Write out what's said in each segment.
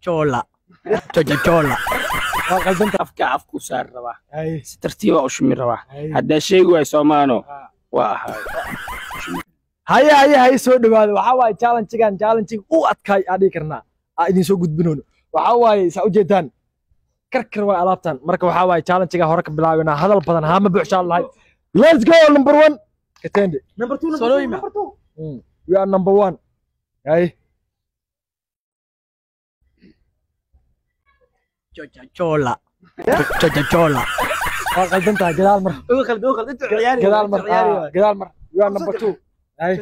Chola. Chola. qalbanta afku saar rabaa si tartiib ah u shumi rabaa hadda sheegu ay Soomaano waa hay soo dhawaado waxa waay challenge u adkaay adii karnaa idin soo gudbinoon waxa waay sa u jeedaan karkar way alaabtan marka waxa waay challenge-ga hore ka bilaabina hadal badan ha ma buuxsha Allah let's go number 1 katende Number 2. Number 2. we are number 1 hay Chola. Chola. qalbanta gadaal mar انت عياري gadaal mar we are number 2 hay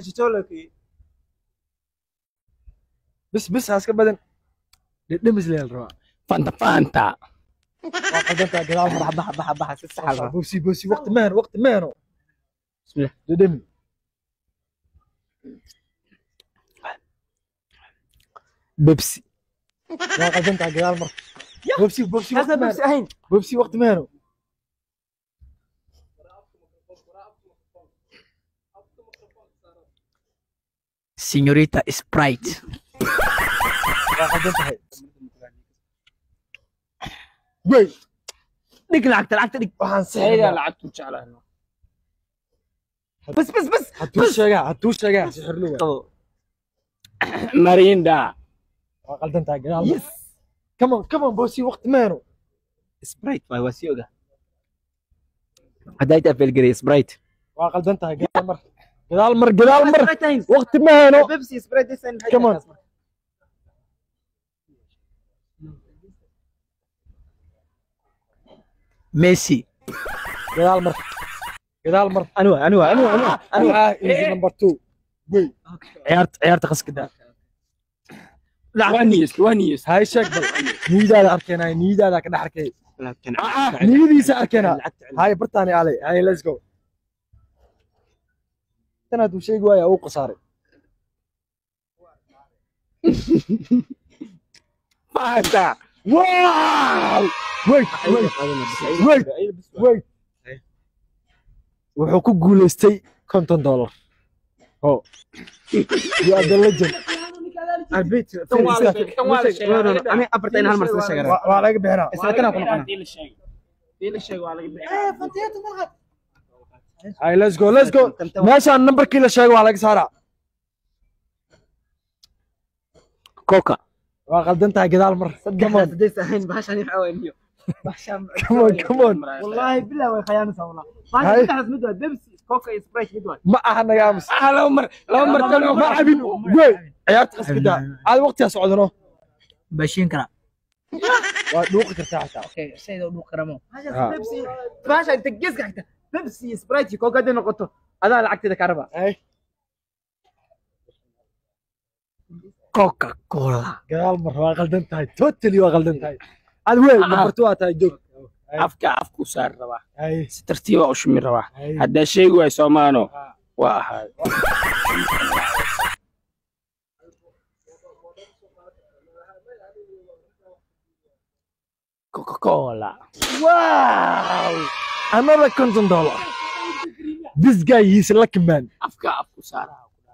بس هاسك بدن دمس لي الروا fanta qalbanta gadaal mar حبه سحل بوسي وقت مهنو بسم الله دم بيبسي qalbanta gadaal mar بوبسي هذا بس اهين بوبسي وقت مهنو Señorita Sprite. وي ديك العقد ديك waxaan sayda saxeeyaa lacagtu jeclaano بس hatu sheegaa sixir luwa marinda qalbanta gadaal yes come on بوسي وقت مهنو سبرايت ما واسيوغا هدايت افل جري سبرايت qalbanta gadaal mar وقت مهنو بيبسي سبرايت ديسن كمان ميسي gadaal mar انواع نمبر 2 وي عيارت قص كده ونيس هاي شك بل نيدا اركينا نيدا كده حركي لكن نيدي اركينا هاي برتاني علي هاي ليتس جو انا دو شيء وايا او قصاري fanta واو ويت wuxuu ku guuleystay $50 oo you are the legend البيت انا ابرتين هالمره سوى waa laga bixinaa اسرتنا كنا دي الشيء waa laga bixin هاي let's go meeshaan numberkii la sheegay waa laga saaraa كوكا waa qaldantahay gadaal mar سديس الحين باشا يحاول come on والله بالله وخيانه والله ما تحس مدوى بيبسي كوكا سبرايت مدوى ma aha nagaamis لو مر كانوا ma cabin wey ciyaarta qaskida aad waqtiga socdano باشين كرا waa dhuuqi kartaa xataa اوكي سيده ودو كرمو بيبسي باشا انت جيسك حتى بيبسي سبرايت كوكا دي نقطه هذا لعقتي كهرباء ay كوكا كولا gadaal mar waa qaldantahay totally waa qaldantahay aad wey number 2 aa tahay joog afku saar rabaa ay si tartiib ah u shumi rabaa hadda sheegu ay Soomaano waa ahay Coca-Cola wow another $50 this guy is a lucky man afku saar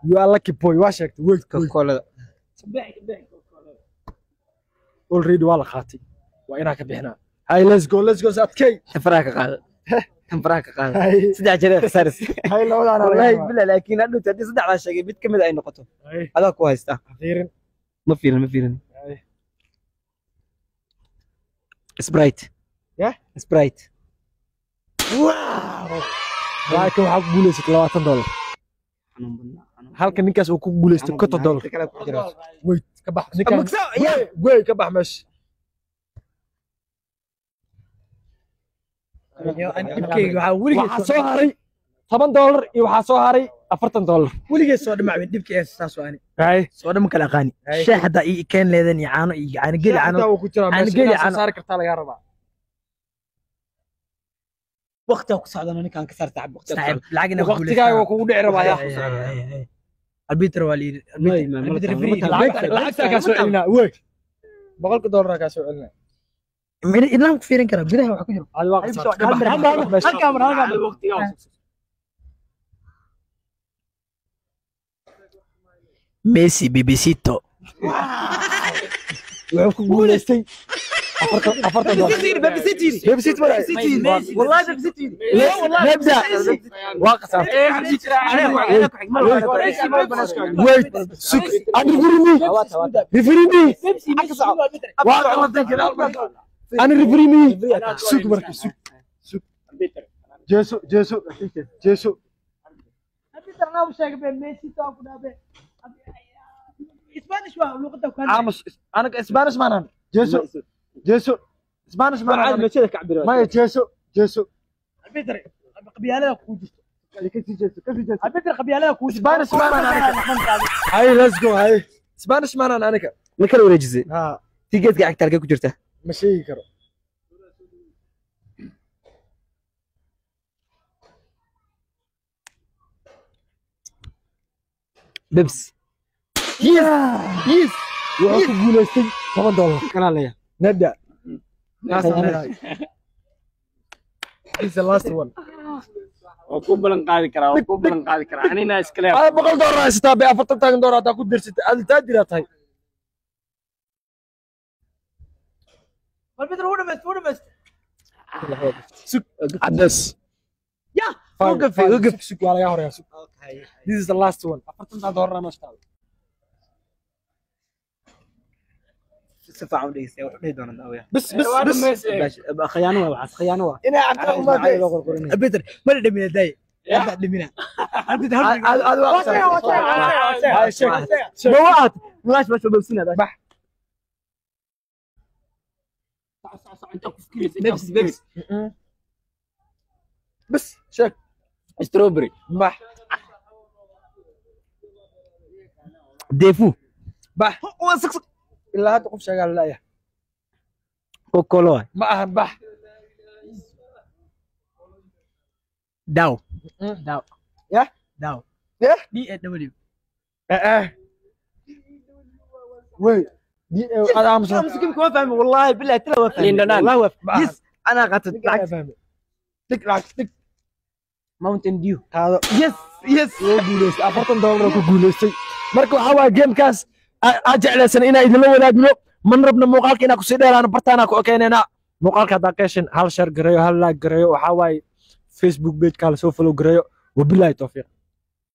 you are lucky boy waa sheegtay wait كولا already waa la qaatay waa inaan ka bixinaa hay let's go sadkay فراك قال فراك قال hay سدع جري خسارس hay labadaan والله بالله لكن انه تدي سدع على شيء بيت كمد اي نقطه هذا كو هيستا fiirin ما فيرن سبرايت يا سبرايت wow laakiin waxa ku guuleysatay $20 halka ninkaas uu ku guuleystay $50 wait ka bax ninkaas way ka bax meesha waxaa soo haray $10 iyo waxaa soo haray $40 ولقي صوت مع دبك ايش اساس واني hay صوت مكل اغاني شاي حتى كان ليدن يعانو يعني قلي عنو عنو ku jira meesha inaad saar kartaa laga rabaa وقتها كسعد انا كان كسرت تعب وقتها لعقنا waqtigaaga waa kugu dhici rabaa yaa البيتر والي البيتر فري lacagta ka soo celinaa way $100 ka soo celinaa من إنهم كفيرين كلام بدها وحكوا جرو هذا واقع هالكاميرا ميسي بيبيسيتو wuxuu ku guuleystay afartan dolar بيبسي بيبسي والله بيبسي نبدا واقف ويت سك انا ريفريمي انا ريفريمي سك مركز سك جيسو جيسو جيسو انا وش ميسي توقف اسبانيش لغته كان عامس انا اسبانيش معنا جيسو جيسو اسبانيش معنا ما جيسو جيسو البيتر قبيله كوجست كيف جيسو كيف جيسو البيتر قبيله كوجست اسبانيش معنا هاي ليتس جو هاي اسبانيش معنا انا markala wareejisay ها tii geedka cagta halkee ku jirta ma sheegi karo bebs يس wuxuu ku guuleystay $10 kanaa leeyahay نبدا This is the last one. oo ku balan qaadi karaa anina iskale أنا $100 haysataa bay $40 hadaa ku dirsatay aad taajir tahay البيتر هو بس عدس يا وقف وقف سك ولا يا هوريا سك This is the last one $40 ما اشتغل sifa aan dhigay wax dhig doona daawiya بس khiyaano waa khiyaano waa انا عبد ما البيتر ما دمنا داي دمنا نوعات ملاش بس ببسنا بح بيبس بس شك ستروبري بح deefu بح وسق إلا هذا قف شغال لا يا kokolo ما أهم بح daw داو يا داو يا دي دبليو وي دي هذا أمس مسكين ما فاهم والله بالله ترى وفهم ليندونان. والله وفهم يس انا قعدت لا فاهم تك لاك تك ماونتن ديو هذا يس guuleystay $40 ku guuleystay marka waxa waa gamekaas aan jeclaysan inaan idinla wadaagno man rabna muuqaalka inaan kusii dheeraano bartaana ku okeenayna muuqaalka haddaa ka heshin hal share gareeyo hal like gareeyo waxa waaye facebook page ka la soo follow gareeyo wabillahi tawfiiq